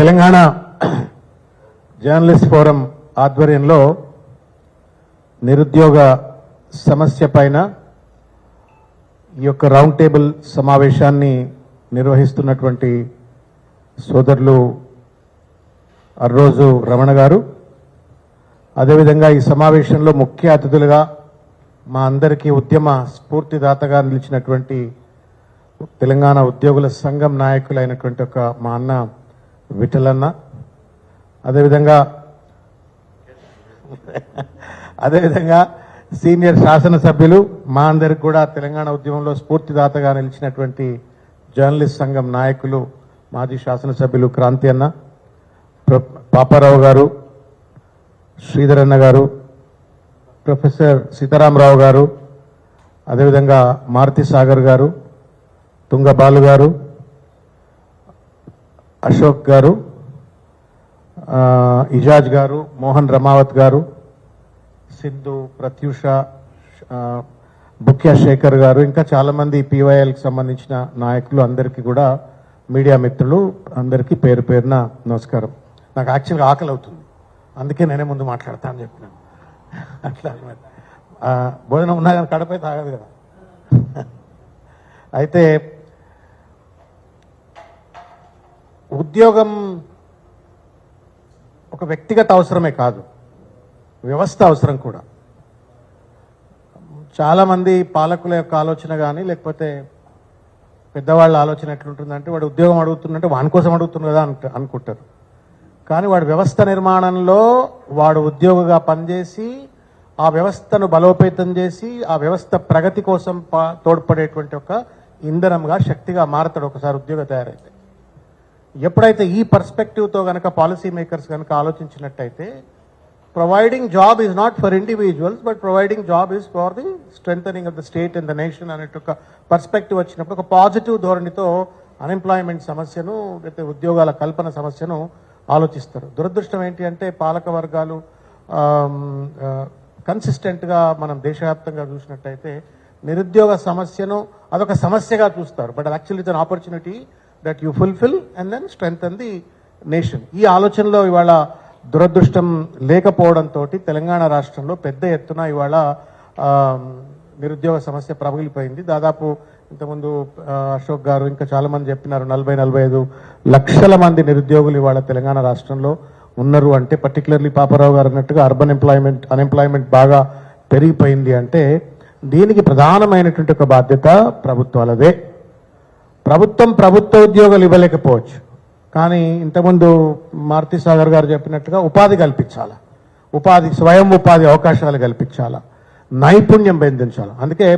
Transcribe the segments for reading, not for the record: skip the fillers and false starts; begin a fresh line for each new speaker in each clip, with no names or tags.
Telangana journalist forum ఆధ్వర్యంలో నిరుద్యోగ సమస్య పైన ఈ యొక్క రౌండ్ టేబుల్ సమావేశాన్ని నిర్వహిస్తున్నటువంటి సోదరులు అర్రోజు రమణ గారు, అదేవిధంగా ఈ సమావేశంలో ముఖ్య అతిథులుగా మా అందరికీ ఉద్యమ స్ఫూర్తిదాతగా నిలిచినటువంటి తెలంగాణ ఉద్యోగుల సంఘం నాయకులైనటువంటి ఒక మా అన్న విఠలన్న, అదేవిధంగా సీనియర్ శాసనసభ్యులు మా అందరికి కూడా తెలంగాణ ఉద్యమంలో స్ఫూర్తిదాతగా నిలిచినటువంటి జర్నలిస్ట్ సంఘం నాయకులు మాజీ శాసనసభ్యులు క్రాంతి అన్న, పాపారావు గారు, శ్రీధర్ అన్న గారు, ప్రొఫెసర్ సీతారామరావు గారు, అదేవిధంగా మారుతి సాగర్ గారు, తుంగబాలు గారు, అశోక్ గారు, ఇజాజ్ గారు, మోహన్ రమావత్ గారు, సింధు, ప్రత్యూష, బుక్యా శేఖర్ గారు, ఇంకా చాలా మంది పీవైఎల్కి సంబంధించిన నాయకులు అందరికీ కూడా, మీడియా మిత్రులు అందరికీ పేరు పేరున నమస్కారం. నాకు యాక్చువల్గా ఆకలి అవుతుంది, అందుకే నేనే ముందు మాట్లాడతా అని చెప్పినాను. అట్లా భోజనం ఉన్నా కానీ కడపై తాగదు కదా. అయితే ఉద్యోగం ఒక వ్యక్తిగత అవసరమే కాదు, వ్యవస్థ అవసరం కూడా. చాలామంది పాలకుల యొక్క ఆలోచన కానీ లేకపోతే పెద్దవాళ్ళ ఆలోచన ఎట్లుంటుందంటే, వాడు ఉద్యోగం అడుగుతున్నట్టే వాని కోసం అడుగుతుంది కదా అనుకుంటారు. కానీ వాడు వ్యవస్థ నిర్మాణంలో వాడు ఉద్యోగిగా పనిచేసి ఆ వ్యవస్థను బలోపేతం చేసి ఆ వ్యవస్థ ప్రగతి కోసం తోడ్పడేటువంటి ఒక ఇంధనంగా, శక్తిగా మారతాడు ఒకసారి ఉద్యోగం తయారైతే. ఎప్పుడైతే ఈ పర్స్పెక్టివ్తో కనుక పాలసీ మేకర్స్ కనుక ఆలోచించినట్టయితే, providing job is not for individuals but providing job is for the strengthening of the state and the nation అనే ఒక పర్స్పెక్టివ్ వచ్చినప్పుడు ఒక పాజిటివ్ ధోరణితో అన్ఎంప్లాయ్మెంట్ సమస్యను లేకపోతే ఉద్యోగాల కల్పన సమస్యను ఆలోచిస్తారు. దురదృష్టం ఏంటి అంటే, పాలక వర్గాలు కన్సిస్టెంట్గా మనం దేశవ్యాప్తంగా చూసినట్టయితే నిరుద్యోగ సమస్యను అదొక సమస్యగా చూస్తారు. But actually it's an opportunity that you fulfil and then strengthen the nation. ఈ ఆలోచనలో ఇవాళ దురదృష్టం లేకపోవడంతో తెలంగాణ రాష్ట్రంలో పెద్ద ఎత్తున ఇవాళ నిరుద్యోగ సమస్య ప్రబలిపోయింది. దాదాపు ఇంతకుముందు అశోక్ గారు ఇంకా చాలా మంది చెప్పినారు, 40-45 లక్షల మంది నిరుద్యోగులు ఇవాళ తెలంగాణ రాష్ట్రంలో ఉన్నారు. అంటే పర్టికులర్లీ పాపారావు గారు అన్నట్టుగా అర్బన్ అన్ఎంప్లాయ్మెంట్ బాగా పెరిగిపోయింది. అంటే దీనికి ప్రధానమైనటువంటి ఒక బాధ్యత ప్రభుత్వాలదే. ప్రభుత్వ ఉద్యోగాలు ఇవ్వలేకపోవచ్చు, కానీ ఇంతకుముందు మారుతి సాగర్ గారు చెప్పినట్టుగా ఉపాధి కల్పించాలా, స్వయం ఉపాధి అవకాశాలు కల్పించాలా, నైపుణ్యం పెంచాలి. అందుకే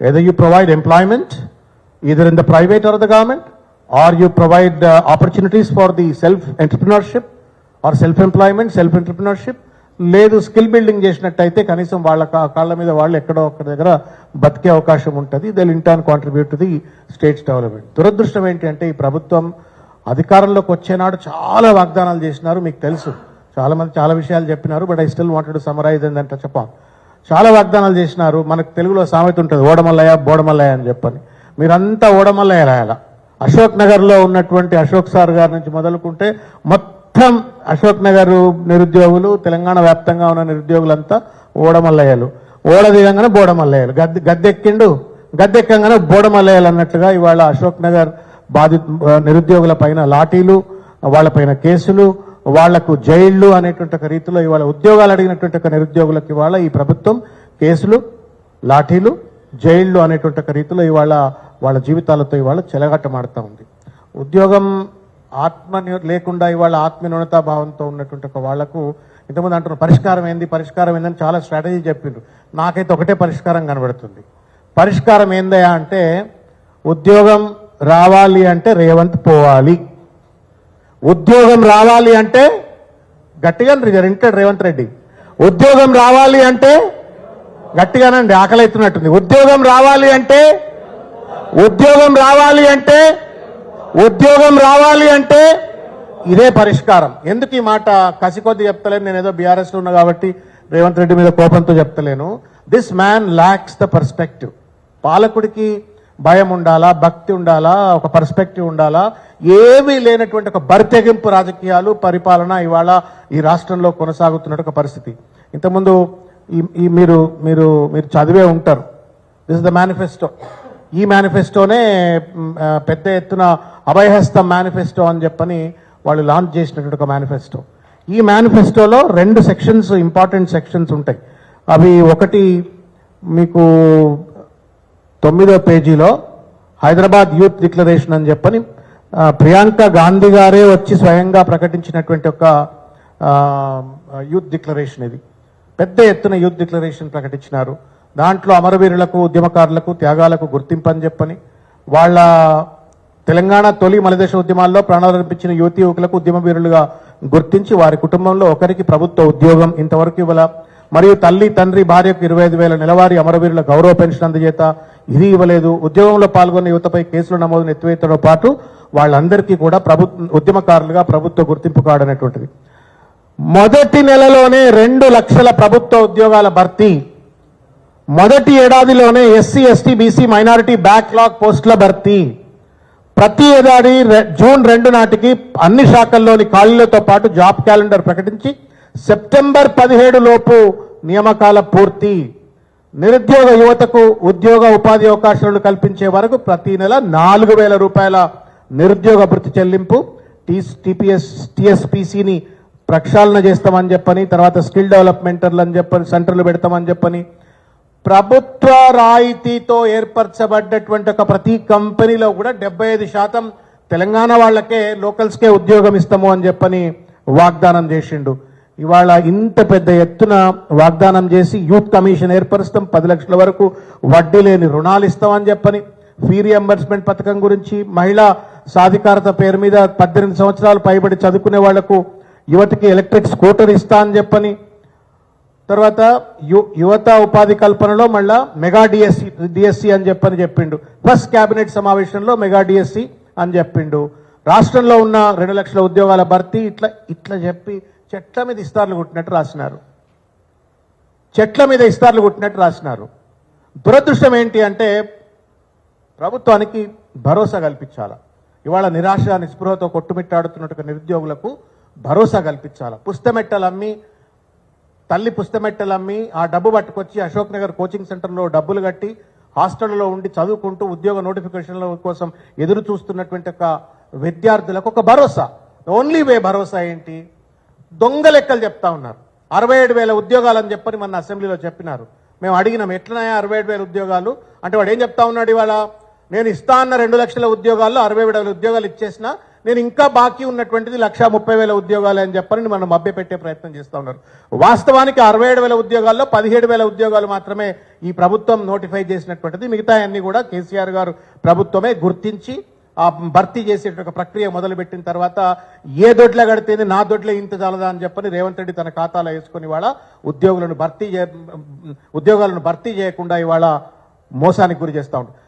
either you provide employment either in the private or the government, or you provide opportunities for the self-entrepreneurship or self-employment, లేదు స్కిల్ బిల్డింగ్ చేసినట్టయితే కనీసం వాళ్ళ కాళ్ళ మీద వాళ్ళు ఎక్కడో ఒక్క దగ్గర బతికే అవకాశం ఉంటుంది. They will in turn contribute to the states development. దురదృష్టం ఏంటి అంటే, ఈ ప్రభుత్వం అధికారంలోకి వచ్చేనాడు చాలా వాగ్దానాలు చేసినారు. మీకు తెలుసు, చాలా మంది చాలా విషయాలు చెప్పినారు. But I still wanted to summarize ఏంటంటే చెప్పాం. చాలా వాగ్దానాలు చేసినారు. మనకు తెలుగులో సామెత ఉంటుంది, ఓడమల్లయ్య బోడమల్లయ్య అని చెప్పని. మీరంతా ఓడమల్లయ్య రాయాల. అశోక్ నగర్లో ఉన్నటువంటి అశోక్ సార్ గారి నుంచి మొదలుకుంటే మొత్తం అశోక్ నగర్ నిరుద్యోగులు, తెలంగాణ వ్యాప్తంగా ఉన్న నిరుద్యోగులంతా ఓడమల్లయ్యలు. ఓడ దిగంగానే బోడమల్లయ్యలు. గద్దెక్కిండు, గద్దెక్కంగానే బోడమల్లయ్యలు అన్నట్టుగా ఇవాళ అశోక్ నగర్ నిరుద్యోగుల పైన లాఠీలు, వాళ్ళపైన కేసులు, వాళ్లకు జైళ్లు అనేటువంటి ఒక రీతిలో ఇవాళ ఉద్యోగాలు అడిగినటువంటి ఒక నిరుద్యోగులకు ఇవాళ ఈ ప్రభుత్వం కేసులు, లాఠీలు, జైళ్లు అనేటువంటి ఒక రీతిలో ఇవాళ వాళ్ళ జీవితాలతో ఇవాళ చెలగట్టమాడుతూ ఉంది. ఉద్యోగం లేకుండా ఇవాళ ఆత్మన్యూనతా భావంతో ఉన్నటువంటి ఒక వాళ్లకు ఇంతకుముందు అంటున్న పరిష్కారం ఏందని చాలా స్ట్రాటజీ చెప్పిండ్రు. నాకైతే ఒకటే పరిష్కారం కనబడుతుంది. పరిష్కారం ఏందయా అంటే, ఉద్యోగం రావాలి అంటే రేవంత్ పోవాలి. ఉద్యోగం రావాలి అంటే గట్టిగా వింటాడు రేవంత్ రెడ్డి. ఉద్యోగం రావాలి అంటే గట్టిగానండి, ఆకలి అవుతున్నట్టుంది. ఉద్యోగం రావాలి అంటే ఇదే పరిష్కారం. ఎందుకు ఈ మాట కసి కొద్ది చెప్తలేను, నేను ఏదో బీఆర్ఎస్లో ఉన్నా కాబట్టి రేవంత్ రెడ్డి మీద కోపంతో చెప్తలేను. This man lacks the perspective. పాలకుడికి భయం ఉండాలా, భక్తి ఉండాలా, ఒక పర్స్పెక్టివ్ ఉండాలా, ఏమీ లేనటువంటి ఒక బరితెగింపు రాజకీయాలు పరిపాలన ఇవాళ ఈ రాష్ట్రంలో కొనసాగుతున్న ఒక పరిస్థితి. ఇంతకుముందు ఈ మీరు మీరు మీరు చదివే ఉంటారు. This is the manifesto. ఈ మేనిఫెస్టోనే పెద్ద ఎత్తున అభయహస్తం మేనిఫెస్టో అని చెప్పని వాళ్ళు లాంచ్ చేసినటువంటి ఒక మేనిఫెస్టో. ఈ మేనిఫెస్టోలో 2 సెక్షన్స్, ఇంపార్టెంట్ సెక్షన్స్ ఉంటాయి. అవి ఒకటి మీకు 9వ పేజీలో హైదరాబాద్ యూత్ డిక్లరేషన్ అని చెప్పని ప్రియాంక గాంధీ గారే వచ్చి స్వయంగా ప్రకటించినటువంటి ఒక యూత్ డిక్లరేషన్. ఇది పెద్ద ఎత్తున యూత్ డిక్లరేషన్ ప్రకటించినారు. దాంట్లో అమరవీరులకు, ఉద్యమకారులకు, త్యాగాలకు గుర్తింపు అని చెప్పని, వాళ్ళ తెలంగాణ తొలి మలిదశ ఉద్యమాల్లో ప్రాణాలర్పించిన యువతీ యువకులకు ఉద్యమ వీరులుగా గుర్తించి వారి కుటుంబంలో ఒకరికి ప్రభుత్వ ఉద్యోగం ఇంతవరకు ఇవ్వాల, మరియు తల్లి, తండ్రి, భార్యకు 25,000 నెలవారీ అమరవీరుల గౌరవ పెన్షన్ అందజేత ఇది ఇవ్వలేదు. ఉద్యమంలో పాల్గొన్న యువతపై కేసుల నమోదును ఎత్తివేయడంతో పాటు వాళ్ళందరికీ కూడా ఉద్యమకారులుగా ప్రభుత్వ గుర్తింపు కార్డు అనేటువంటిది. మొదటి నెలలోనే 2 లక్షల ప్రభుత్వ ఉద్యోగాల భర్తీ. మొదటి ఏడాదిలోనే SC, ST, BC, minority backlog పోస్టుల భర్తీ. ప్రతి ఏడాది జూన్ 2 నాటికి అన్ని శాఖల్లోని ఖాళీలతో పాటు జాబ్ క్యాలెండర్ ప్రకటించి సెప్టెంబర్ 17 లోపు నియామకాల పూర్తి. నిరుద్యోగ యువతకు ఉద్యోగ ఉపాధి అవకాశాలను కల్పించే వరకు ప్రతి నెల 4,000 రూపాయల నిరుద్యోగ భృతి చెల్లింపు. టీఎస్పీసీని ప్రక్షాళన చేస్తామని చెప్పని, తర్వాత స్కిల్ డెవలప్మెంటర్లు అని చెప్పని సెంటర్లు పెడతామని చెప్పని, ప్రభుత్వ రాయితీతో ఏర్పరచబడ్డటువంటి ఒక ప్రతి కంపెనీలో కూడా 75% తెలంగాణ వాళ్ళకే, లోకల్స్కే ఉద్యోగం ఇస్తాము అని చెప్పని వాగ్దానం చేసిండు. ఇవాళ ఇంత పెద్ద ఎత్తున వాగ్దానం చేసి యూత్ కమిషన్ ఏర్పరుస్తాం, 10 లక్షల వరకు వడ్డీ లేని రుణాలు ఇస్తామని చెప్పని, ఫీ రియంబర్స్మెంట్ పథకం గురించి, మహిళా సాధికారత పేరు మీద 18 సంవత్సరాలు పైబడి చదువుకునే వాళ్లకు యువతకి ఎలక్ట్రిక్ స్కూటర్ ఇస్తా అని చెప్పని, తర్వాత యువత ఉపాధి కల్పనలో మళ్ళా మెగా డిఎస్సి అని చెప్పని చెప్పిండు. ఫస్ట్ కేబినెట్ సమావేశంలో మెగా డిఎస్సి అని చెప్పిండు. రాష్ట్రంలో ఉన్న 2 లక్షల ఉద్యోగాల భర్తీ ఇట్లా చెప్పి చెట్ల మీద ఇస్తార్లు కొట్టినట్టు రాసినారు. చెట్ల మీద ఇస్తార్లు కొట్టినట్టు రాసినారు. దురదృష్టం ఏంటి అంటే ప్రభుత్వానికి భరోసా కల్పించాలా. ఇవాళ నిరాశ నిస్పృహతో కొట్టుమిట్టాడుతున్నట్టు నిరుద్యోగులకు భరోసా కల్పించాలా. పుస్తమెట్టలమ్మి, తల్లి పుస్తమెట్టలమ్మి ఆ డబ్బు పట్టుకొచ్చి అశోక్ నగర్ కోచింగ్ సెంటర్లో డబ్బులు కట్టి హాస్టల్లో ఉండి చదువుకుంటూ ఉద్యోగ నోటిఫికేషన్ల కోసం ఎదురు చూస్తున్నటువంటి ఒక విద్యార్థులకు ఒక భరోసా. ఓన్లీ వే భరోసా ఏంటి? దొంగ లెక్కలు చెప్తా ఉన్నారు. 67,000 ఉద్యోగాలని చెప్పని మన అసెంబ్లీలో చెప్పినారు. మేము అడిగినాం ఎట్లనాయా 67,000 ఉద్యోగాలు అంటే, వాడు ఏం చెప్తా ఉన్నాడు ఇవాళ, నేను ఇస్తా అన్న 2 లక్షల ఉద్యోగాల్లో 67,000 ఉద్యోగాలు ఇచ్చేసిన, నేను ఇంకా బాకీ ఉన్నటువంటిది 130,000 ఉద్యోగాలు అని చెప్పని మనం మభ్యపెట్టే ప్రయత్నం చేస్తూ ఉన్నారు. వాస్తవానికి 67,000 ఉద్యోగాల్లో 17,000 ఉద్యోగాలు మాత్రమే ఈ ప్రభుత్వం నోటిఫై చేసినటువంటిది. మిగతా అన్ని కూడా కేసీఆర్ గారు ప్రభుత్వమే గుర్తించి ఆ భర్తీ చేసే ఒక ప్రక్రియ మొదలుపెట్టిన తర్వాత ఏ దొడ్ల కడితేనే నా దొడ్లే ఇంత చాలదా అని చెప్పని రేవంత్ రెడ్డి తన ఖాతాలో వేసుకుని ఇవాళ ఉద్యోగాలను భర్తీ చేయకుండా ఇవాళ మోసానికి గురి చేస్తూ ఉంటారు.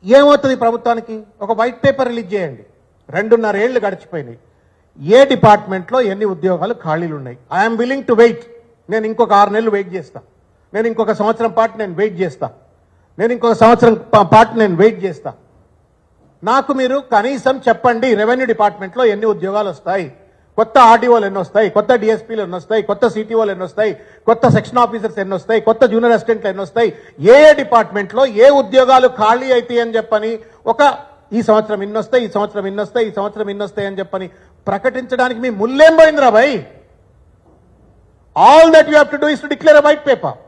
ఏమవుతుంది ప్రభుత్వానికి? ఒక వైట్ పేపర్ రిలీజ్ చేయండి. 2.5 ఏళ్లు గడిచిపోయినాయి. ఏ డిపార్ట్మెంట్లో ఎన్ని ఉద్యోగాలు ఖాళీలు ఉన్నాయి? I'm willing to wait. నేను ఇంకొక 6 నెలలు వెయిట్ చేస్తా. నేను ఇంకొక సంవత్సరం పాటు నేను వెయిట్ చేస్తా. నేను ఇంకొక సంవత్సరం పాటు నేను వెయిట్ చేస్తా. నాకు మీరు కనీసం చెప్పండి, రెవెన్యూ డిపార్ట్మెంట్లో ఎన్ని ఉద్యోగాలు వస్తాయి, కొత్త ఆర్డీఓలు ఎన్ని వస్తాయి, కొత్త డిఎస్పీలు ఎన్ని వస్తాయి, కొత్త సిటీఓలు ఎన్ని వస్తాయి, కొత్త సెక్షన్ ఆఫీసర్స్ ఎన్ని వస్తాయి, కొత్త జూనియర్ అసిస్టెంట్లు ఎన్ని వస్తాయి, ఏ డిపార్ట్మెంట్లో ఏ ఉద్యోగాలు ఖాళీ అవుతాయి అని చెప్పని ఒక ఈ సంవత్సరం ఇన్ని వస్తాయి, ఈ సంవత్సరం ఇన్ని వస్తాయి, ఈ సంవత్సరం ఇన్ని వస్తాయి అని చెప్పని ప్రకటించడానికి మీ ముల్లేం పోయిందిరా భయ్. All that you have to do is to declare a white paper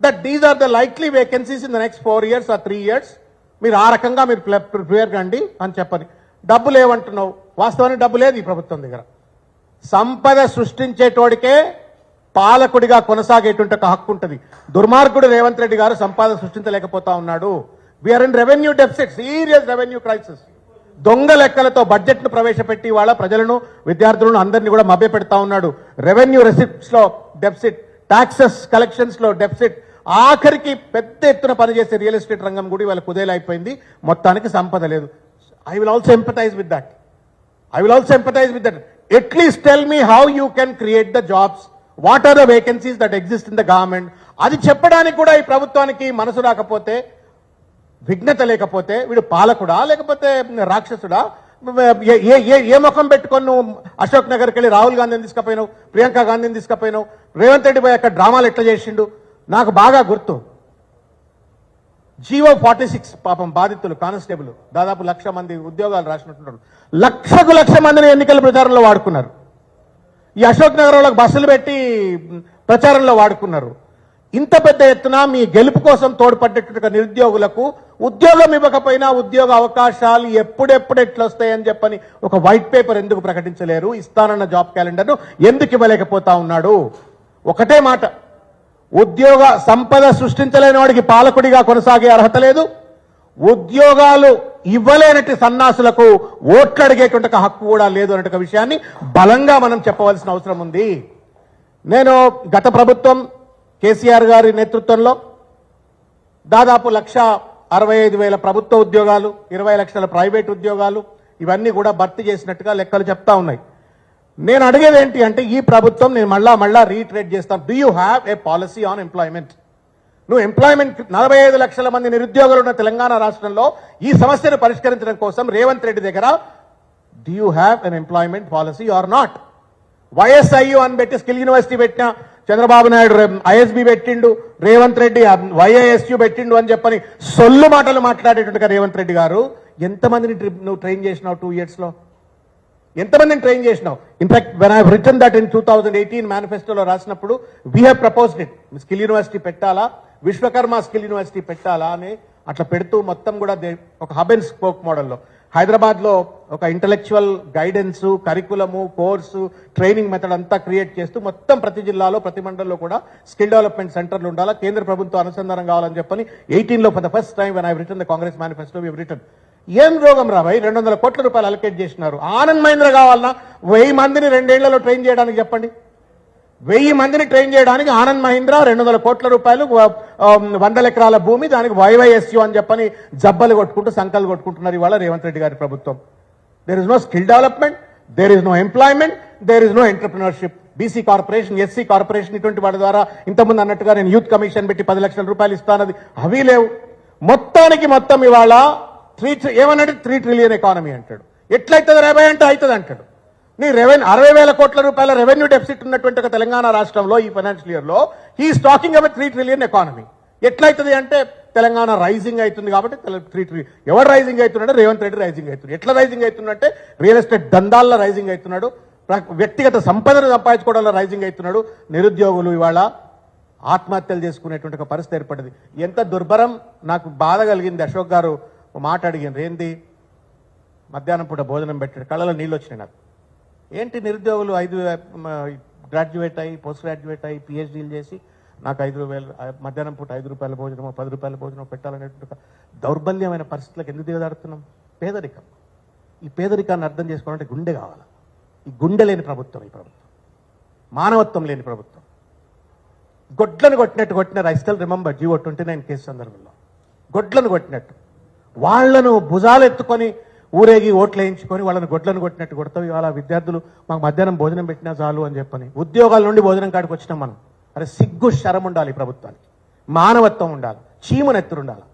that these are the likely vacancies in the next 4 years or 3 years. మీరు ఆ రకంగా మీరు ప్రిపేర్ కండి అని చెప్పని. డబ్బు లేవంటున్నావు, వాస్తవానికి డబ్బు లేదు ఈ ప్రభుత్వం దగ్గర. సంపద సృష్టించేటోడికే పాలకుడిగా కొనసాగేటువంటి ఒక హక్కు ఉంటుంది. దుర్మార్గుడు రేవంత్ రెడ్డి గారు సంపద సృష్టించలేకపోతా ఉన్నాడు. We're in revenue deficit, serious revenue crisis. దొంగ లెక్కలతో బడ్జెట్ ను ప్రవేశపెట్టి వాళ్ళ ప్రజలను, విద్యార్థులను అందరినీ కూడా మభ్య పెడతా ఉన్నాడు. రెవెన్యూ రెసిప్ట్స్ లో డెఫిసిట్, టాక్సెస్ కలెక్షన్స్ లో డెఫిసిట్, ఆఖరికి పెద్ద ఎత్తున పనిచేసే రియల్ ఎస్టేట్ రంగం కూడా వాళ్ళ కుదేలైపోయింది. మొత్తానికి సంపద లేదు. I will also empathize with that. At least tell me how you can create the jobs, what are the vacancies that exist in the government. అది చెప్పడానికి కూడా ఈ ప్రభుత్వానికి మనసు రాకపోతే విఘ్నత లేకపోతే వీడు పాలకుడా లేకపోతే రాక్షసుడా? ఏ ముఖం పెట్టుకొని నువ్వు అశోక్ నగర్కి వెళ్ళి రాహుల్ గాంధీని తీసుకుపోయినావు, ప్రియాంక గాంధీని తీసుకుపోయినావు, రేవంత్ రెడ్డి పోయి అక్కడ డ్రామాలు ఎట్లా చేసిండు నాకు బాగా గుర్తు. జీవో 46 పాపం బాధితులు కానిస్టేబుల్ దాదాపు 1,00,000 మంది ఉద్యోగాలు రాసినట్టున్నారు. లక్ష మందిని ఎన్నికల ప్రచారంలో వాడుకున్నారు. ఈ అశోక్ నగర్ వాళ్ళకి బస్సులు పెట్టి ప్రచారంలో వాడుకున్నారు. ఇంత పెద్ద ఎత్తున మీ గెలుపు కోసం తోడ్పడ్డట్టుగా నిరుద్యోగులకు ఉద్యోగం ఇవ్వకపోయినా ఉద్యోగ అవకాశాలు ఎప్పుడెప్పుడు ఎట్లా వస్తాయని చెప్పని ఒక వైట్ పేపర్ ఎందుకు ప్రకటించలేరు? ఇస్తానన్న జాబ్ క్యాలెండర్ను ఎందుకు ఇవ్వలేకపోతా ఉన్నాడు? ఒకటే మాట, ఉద్యోగ సంపద సృష్టించలేని వాడికి పాలకుడిగా కొనసాగే అర్హత లేదు. ఉద్యోగాలు ఇవ్వలేనట్టు సన్నాసులకు ఓట్లు అడిగేటువంటి హక్కు కూడా లేదు అనే విషయాన్ని బలంగా మనం చెప్పవలసిన అవసరం ఉంది. నేను గత ప్రభుత్వం కేసీఆర్ గారి నేతృత్వంలో దాదాపు 1,65,000 ప్రభుత్వ ఉద్యోగాలు, 20 లక్షల ప్రైవేట్ ఉద్యోగాలు ఇవన్నీ కూడా భర్తీ చేసినట్టుగా లెక్కలు చెప్తా ఉన్నాయి. నేను అడిగేది ఏంటి అంటే ఈ ప్రభుత్వం, నేను మళ్ళా రీట్రేట్ చేస్తాను, do you have a policy on employment? నువ్వు ఎంప్లాయ్మెంట్ 45 లక్షల మంది నిరుద్యోగులు ఉన్న తెలంగాణ రాష్ట్రంలో ఈ సమస్యను పరిష్కరించడం కోసం రేవంత్ రెడ్డి దగ్గర do you have an employment policy or not? వైఎస్ఐయు అని పెట్టి స్కిల్ యూనివర్సిటీ పెట్టిన చంద్రబాబు నాయుడు ఐఎస్బి పెట్టిండు, రేవంత్ రెడ్డి వైఐఎస్యు పెట్టిండు అని చెప్పని సొల్లు మాటలు మాట్లాడేట్టుగా రేవంత్ రెడ్డి గారు ఎంతమందిని నువ్వు ట్రైన్ చేసినావు 2 years లో? ఎంతమందిని ట్రైన్ చేసినావు? In fact when I return that in 2018 మేనిఫెస్టోలో రాసినప్పుడు we have proposed it. Skill university పెట్టాలా, విశ్వకర్మ స్కిల్ యూనివర్సిటీ పెట్టాలా అని అట్లా పెడుతూ మొత్తం కూడా ఒక హబ్ అండ్ స్పోక్ మోడల్లో హైదరాబాద్ లో ఒక intellectual guidance, కరికులము, course, training method అంతా క్రియేట్ చేస్తూ మొత్తం ప్రతి జిల్లాలో ప్రతి మండలంలో కూడా స్కిల్ డెవలప్మెంట్ సెంటర్లు ఉండాలా, కేంద్ర ప్రభుత్వం అనుసంధానం కావాలని చెప్పని 18లో for the first time when I return the Congress manifesto we return. ఏం రోగం రాబాయి, 200 కోట్ల రూపాయలు అలొకేట్ చేసినారు. ఆనంద్ మహీంద్ర కావాలన్నా 1000 మందిని 2 ఏళ్లలో ట్రైన్ చేయడానికి చెప్పండి. 1000 మందిని ట్రైన్ చేయడానికి ఆనంద్ మహీంద్ర 200 కోట్ల రూపాయలు, 100 ఎకరాల భూమి, దానికి వైవైఎస్యు అని చెప్పని జబ్బలు కొట్టుకుంటూ సంకలు కొట్టుకుంటున్నారు ఇవాళ రేవంత్ రెడ్డి గారి ప్రభుత్వం. There is no skill development, there is no employment, there is no entrepreneurship. BC corporation, SC corporation ఇటువంటి వాటి ద్వారా ఇంతకుముందు అన్నట్టుగా నేను యూత్ కమిషన్ పెట్టి 10 లక్షల రూపాయలు ఇస్తానది అవి లేవు. మొత్తానికి మొత్తం ఇవాళ ఏమన్నాడు 3 ట్రిలియన్ ఎకానమీ అంటాడు. ఎట్లయితుంది 50 అంటే అవుతుంది అంటాడు. నీ 60,000 కోట్ల రూపాయల రెవెన్యూ డెఫిసిట్ ఉన్నటువంటి ఒక తెలంగాణ రాష్ట్రంలో ఈ ఫైనాన్షియల్ ఇయర్ లో he's talking about 3 trillion economy. ఎట్లయితుంది అంటే తెలంగాణ రైజింగ్ అవుతుంది కాబట్టి 3 ట్రిలియన్. ఎవరు రైజింగ్ అవుతున్నాడు? రేవంత్ రెడ్డి రైజింగ్ అవుతుంది. ఎట్లా రైజింగ్ అవుతున్నట్టే రియల్ ఎస్టేట్ దందాల్లో రైజింగ్ అవుతున్నాడు, వ్యక్తిగత సంపదను సంపాదించుకోవడంలో రైజింగ్ అవుతున్నాడు. నిరుద్యోగులు ఇవాళ ఆత్మహత్యలు చేసుకునేటువంటి ఒక పరిస్థితి ఏర్పడింది. ఎంత దుర్భరం. నాకు బాధ కలిగింది. అశోక్ గారు మాట అడిగింది, ఏంది మధ్యాహ్నం పూట భోజనం పెట్టాడు, కళ్ళలో నీళ్ళు వచ్చినాయి నాకు. ఏంటి నిరుద్యోగులు 5 గ్రాడ్యుయేట్ అయ్యి, పోస్ట్ గ్రాడ్యుయేట్ అయ్యి, పిహెచ్డీలు చేసి నాకు 5,000 మధ్యాహ్నం పూట 5 రూపాయల భోజనమో 10 రూపాయల భోజనం పెట్టాలనేటువంటి దౌర్బల్యమైన పరిస్థితులకు ఎందుకు దిగదాడుతున్నాం? పేదరికం. ఈ పేదరికాన్ని అర్థం చేసుకోవాలంటే గుండె కావాలి. ఈ గుండె లేని ప్రభుత్వం ఈ ప్రభుత్వం, మానవత్వం లేని ప్రభుత్వం. గొడ్లను కొట్టినారు. I still remember GO 29 case సందర్భంలో గొడ్లను కొట్టినట్టు వాళ్లను భుజాలు ఎత్తుకొని ఊరేగి ఓట్లు వేయించుకొని వాళ్ళని గొడ్లను కొట్టినట్టు కొడతావు. ఇవాళ విద్యార్థులు మాకు మధ్యాహ్నం భోజనం పెట్టినా చాలు అని చెప్పని ఉద్యోగాల నుండి భోజనం కాడికి వచ్చినాం మనం. అరే సిగ్గు శరం ఉండాలి ప్రభుత్వానికి, మానవత్వం ఉండాలి, చీమునెత్తురు ఉండాలి.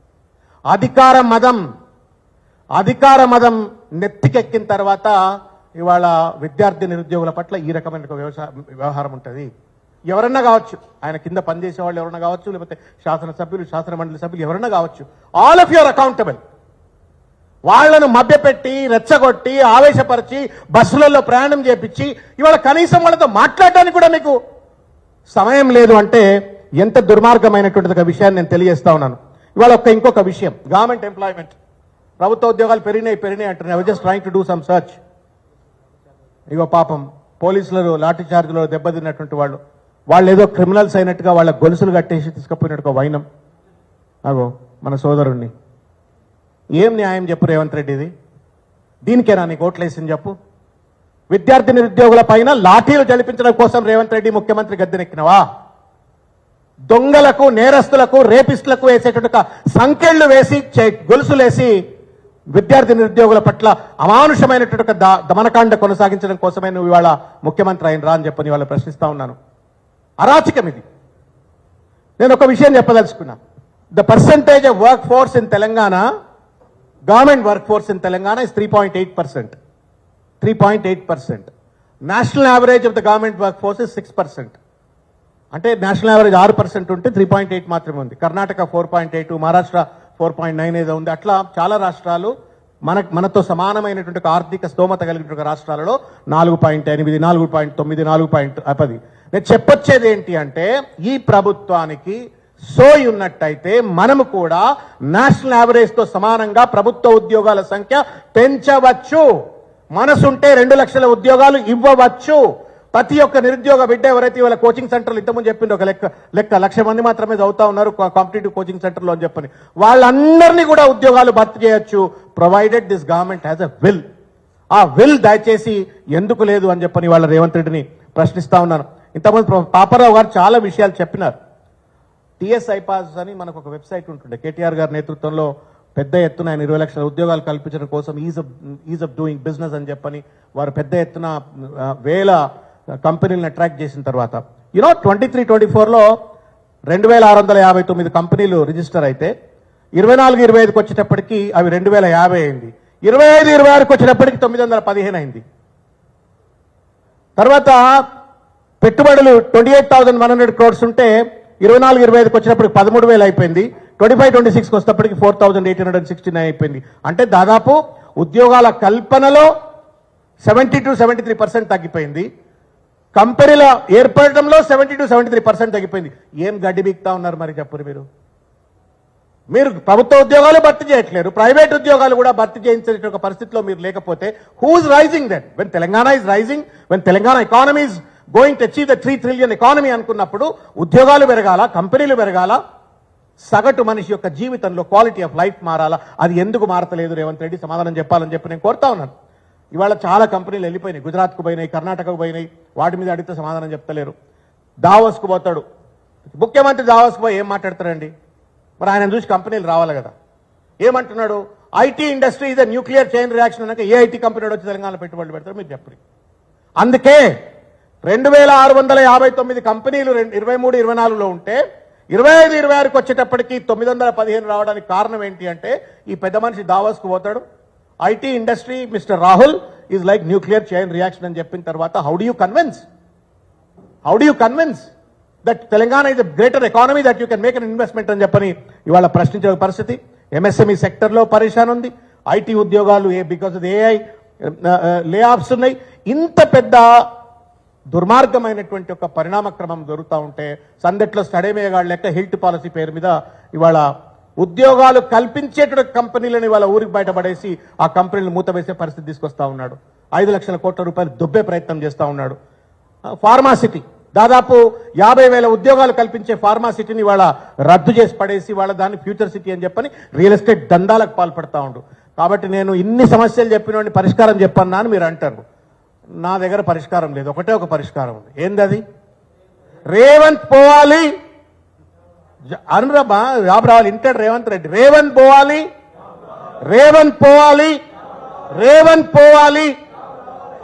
అధికార మదం నెత్తికెక్కిన తర్వాత ఇవాళ విద్యార్థి నిరుద్యోగుల పట్ల ఈ రకమైన వ్యవహారం ఉంటుంది. ఎవరన్నా కావచ్చు, ఆయన కింద పనిచేసే వాళ్ళు ఎవరన్నా కావచ్చు, లేకపోతే శాసనసభ్యులు, శాసన మండలి సభ్యులు ఎవరన్నా కావచ్చు, ఆల్ ఆఫ్ యూర్ అకౌంటబుల్. వాళ్లను మభ్యపెట్టి, రెచ్చగొట్టి, ఆవేశపరిచి, బస్సులలో ప్రయాణం చేపించి ఇవాళ కనీసం వాళ్ళతో మాట్లాడడానికి కూడా మీకు సమయం లేదు అంటే ఎంత దుర్మార్గమైనటువంటి ఒక విషయాన్ని నేను తెలియజేస్తా ఉన్నాను. ఇవాళ ఇంకొక విషయం, గవర్నమెంట్ ఎంప్లాయ్మెంట్. ప్రభుత్వ ఉద్యోగాలు పెరిగినాయి అంటున్నాయి. I just trying to do some search. ఇగో పాపం పోలీసులు లాఠీ చార్జ్లో దెబ్బతిన్నటువంటి వాళ్ళు ఏదో క్రిమినల్స్ అయినట్టుగా వాళ్ళ గొలుసులు కట్టేసి తీసుకుపోయినట్టుగా వైనం. అగో మన సోదరుణ్ణి. ఏం న్యాయం చెప్పు రేవంత్ రెడ్డిది? దీనికేనా నీకు ఓట్లేసింది చెప్పు? విద్యార్థి నిరుద్యోగుల పైన లాఠీలు జడిపించడం కోసం రేవంత్ రెడ్డి ముఖ్యమంత్రి గద్దెనెక్కినవా? దొంగలకు, నేరస్తులకు, రేపిస్టులకు వేసేటువంటి సంకెళ్లు వేసి, గొలుసులేసి విద్యార్థి నిరుద్యోగుల పట్ల అమానుషమైనటువంటి దమనకాండ కొనసాగించడం కోసమే నువ్వు ఇవాళ ముఖ్యమంత్రి అయిన రా అని చెప్పని ఇవాళ ప్రశ్నిస్తా ఉన్నాను. అరాచకం ఇది. నేను ఒక విషయం చెప్పదలుచుకున్నా. the percentage of workforce in Telangana, government workforce in Telangana is 3.8%. 3.8%. National average of the government workforce is 6%. అంటే నేషనల్ యావరేజ్ 6% ఉంటే 3.8 మాత్రమే ఉంది. కర్ణాటక 4.8, మహారాష్ట్ర 4.9 ఏదో ఉంది. అట్లా చాలా రాష్ట్రాలు మనతో సమానమైనటువంటి ఆర్థిక స్తోమత కలిగినటువంటి రాష్ట్రాలలో 4.8, 4.9, 4.10. నేను చెప్పొచ్చేది ఏంటి అంటే ఈ ప్రభుత్వానికి సోయి ఉన్నట్టయితే మనము కూడా నేషనల్ యావరేజ్ తో సమానంగా ప్రభుత్వ ఉద్యోగాల సంఖ్య పెంచవచ్చు. మనసుంటే 2 లక్షల ఉద్యోగాలు ఇవ్వవచ్చు. ప్రతి ఒక్క నిరుద్యోగ బిడ్డ ఎవరైతే ఇవాళ కోచింగ్ సెంటర్లు ఇంతకుముందు చెప్పింది ఒక లెక్క 1,00,000 మంది మాత్రమే చదువుతా ఉన్నారు కాంపిటేటివ్ కోచింగ్ సెంటర్లో అని చెప్పని, వాళ్ళందరినీ కూడా ఉద్యోగాలు భర్తీ చేయొచ్చు, provided this government has a will. ఆ విల్ దయచేసి ఎందుకు లేదు అని చెప్పని వాళ్ళ రేవంత్ రెడ్డిని ప్రశ్నిస్తా ఉన్నాను. ఇంతకుముందు పాపారావు గారు చాలా విషయాలు చెప్పినారు. టిఎస్ ఐపాస్ అని మనకు ఒక వెబ్సైట్ ఉంటుండే, కేటీఆర్ గారి నేతృత్వంలో పెద్ద ఎత్తున ఆయన 20 లక్షల ఉద్యోగాలు కల్పించడం కోసం ఈజ్ ఆఫ్ డూయింగ్ బిజినెస్ అని చెప్పని వారు పెద్ద ఎత్తున వేల కంపెనీలను అట్రాక్ట్ చేసిన తర్వాత 23-24లో 2,659 కంపెనీలు రిజిస్టర్ అయితే 24-25కి వచ్చేటప్పటికి అవి 2,050 అయింది. 25-26కి వచ్చేటప్పటికి 915 అయింది. తర్వాత పెట్టుబడులు 28,100 crores ఉంటే 24-25కి వచ్చినప్పటికి 13,000 అయిపోయింది. 25-26కి వచ్చేటప్పటికి 4,869 అయిపోయింది. అంటే దాదాపు ఉద్యోగాల కల్పనలో 70-73% తగ్గిపోయింది. కంపెనీల ఏర్పడటంలో 70-73% తగ్గిపోయింది. ఏం గడ్డి బిక్తా ఉన్నారు మరి చెప్పరు మీరు ప్రభుత్వ ఉద్యోగాలు భర్తీ చేయట్లేరు, ప్రైవేట్ ఉద్యోగాలు కూడా భర్తీ చేయించే ఒక పరిస్థితిలో మీరు లేకపోతే who's rising that? When Telangana is rising, when Telangana economy is going to achieve the 3 trillion economy అనుకున్నప్పుడు ఉద్యోగాలు పెరగాల, కంపెనీలు పెరగాల, సగటు మనిషి యొక్క జీవితంలో క్వాలిటీ ఆఫ్ లైఫ్ మారాలా. అది ఎందుకు మారతలేదు రేవంత్ రెడ్డి సమాధానం చెప్పాలని చెప్పి నేను కోరుతా ఉన్నాను. ఇవాళ చాలా కంపెనీలు వెళ్ళిపోయినాయి, గుజరాత్కు పోయినాయి, కర్ణాటకకు పోయినాయి. వాటి మీద అడిగితే సమాధానం చెప్తలేరు. దావోస్కు పోతాడు ముఖ్యమంత్రి, దావోస్కు పోయి ఏం మాట్లాడతారండి? మరి ఆయన చూసి కంపెనీలు రావాలి కదా. ఏమంటున్నాడు? IT industry is nuclear chain reaction అన్నాక ఏ ఐటీ కంపెనీ వచ్చి తెలంగాణ పెట్టుబడులు పెడతారు మీరు చెప్పండి. అందుకే 2,659 కంపెనీలు 23-24లో ఉంటే 25-26కి వచ్చేటప్పటికి 915 రావడానికి కారణం ఏంటి అంటే ఈ పెద్ద మనిషి దావోస్కు పోతాడు. IT industry mister Rahul is like nuclear chain reaction అని చెప్పిన తర్వాత how do you convince that Telangana is a greater economy that you can make an investment అని చెప్పని ఇవాళ ప్రశ్నించే పరిస్థితి. ఎంఎస్ఎంఈ సెక్టర్లో పరేషాన్ ఉంది, ఐటీ ఉద్యోగాలు బికాస్ ఆఫ్ ఏఐ లే ఆఫ్స్ ఉన్నాయి. ఇంత పెద్ద దుర్మార్గమైనటువంటి ఒక పరిణామ క్రమం జరుగుతూ ఉంటే సందట్లో స్టడేమేగాళ్ళ లెక్క హిల్ట్ పాలసీ పేరు మీద ఇవాళ ఉద్యోగాలు కల్పించేటువంటి కంపెనీలను ఇవాళ ఊరికి బయటపడేసి ఆ కంపెనీలు మూతవేసే పరిస్థితి తీసుకొస్తా ఉన్నాడు. 5 లక్షల కోట్ల రూపాయలు దుబ్బే ప్రయత్నం చేస్తా ఉన్నాడు. ఫార్మాసిటీ దాదాపు 50,000 ఉద్యోగాలు కల్పించే ఫార్మాసిటీని ఇవాళ రద్దు చేసి పడేసి వాళ్ళ దాన్ని ఫ్యూచర్ సిటీ అని చెప్పని రియల్ ఎస్టేట్ దందాలకు పాల్పడతా ఉండు. కాబట్టి నేను ఇన్ని సమస్యలు చెప్పిన పరిష్కారం చెప్పన్నా అని మీరు అంటారు. నా దగ్గర పరిష్కారం లేదు, ఒకటే ఒక పరిష్కారం ఉంది. ఏందది? రేవంత్ పోవాలి, అనురబా జాబ్ రావాలి. ఇంటర్ రేవంత్ రెడ్డి, రేవంత్ పోవాలి,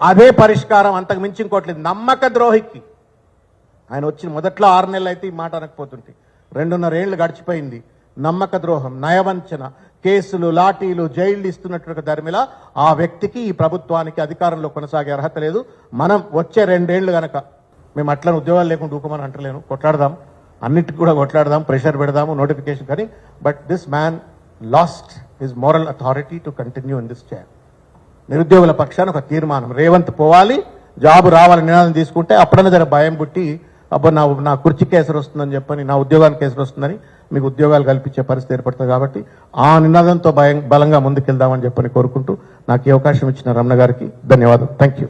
అదే పరిష్కారం, అంతకు మించి ఇంకోట్లేదు. నమ్మక ద్రోహికి ఆయన వచ్చిన మొదట్లో 6 నెలలు అయితే ఈ మాట అనకపోతుంటే 2.5 ఏళ్లు గడిచిపోయింది. నమ్మక ద్రోహం, నయవంచన, కేసులు, లాఠీలు, జైళ్లు ఇస్తున్నటువంటి ధర్మిల ఆ వ్యక్తికి ఈ ప్రభుత్వానికి అధికారంలో కొనసాగే అర్హత లేదు. మనం వచ్చే 2 ఏళ్లు గనక మేము అట్లా ఉద్యోగాలు లేకుండా ఊకమని అంటలేను, కొట్లాడదాం, అన్నిటికి కూడా కొట్లాడదాం, ప్రెషర్ పెడదాము, నోటిఫికేషన్ కానీ. But this man last his moral authority to continue in this chair. నిరుద్యోగుల పక్షాన ఒక తీర్మానం, రేవంత్ పోవాలి, జాబ్ రావాలని నినాదం తీసుకుంటే అప్పుడన్నా జర భయం పుట్టి అబ్బా నా కుర్చీకి కేసరి వస్తుందని చెప్పని, నా ఉద్యోగానికి కేసరి వస్తుందని మీకు ఉద్యోగాలు కల్పించే పరిస్థితి ఏర్పడుతుంది. కాబట్టి ఆ నినాదంతో బలంగా ముందుకెళ్దామని చెప్పని కోరుకుంటూ నాకు ఈ అవకాశం ఇచ్చిన రమణ గారికి ధన్యవాదాలు. Thank you.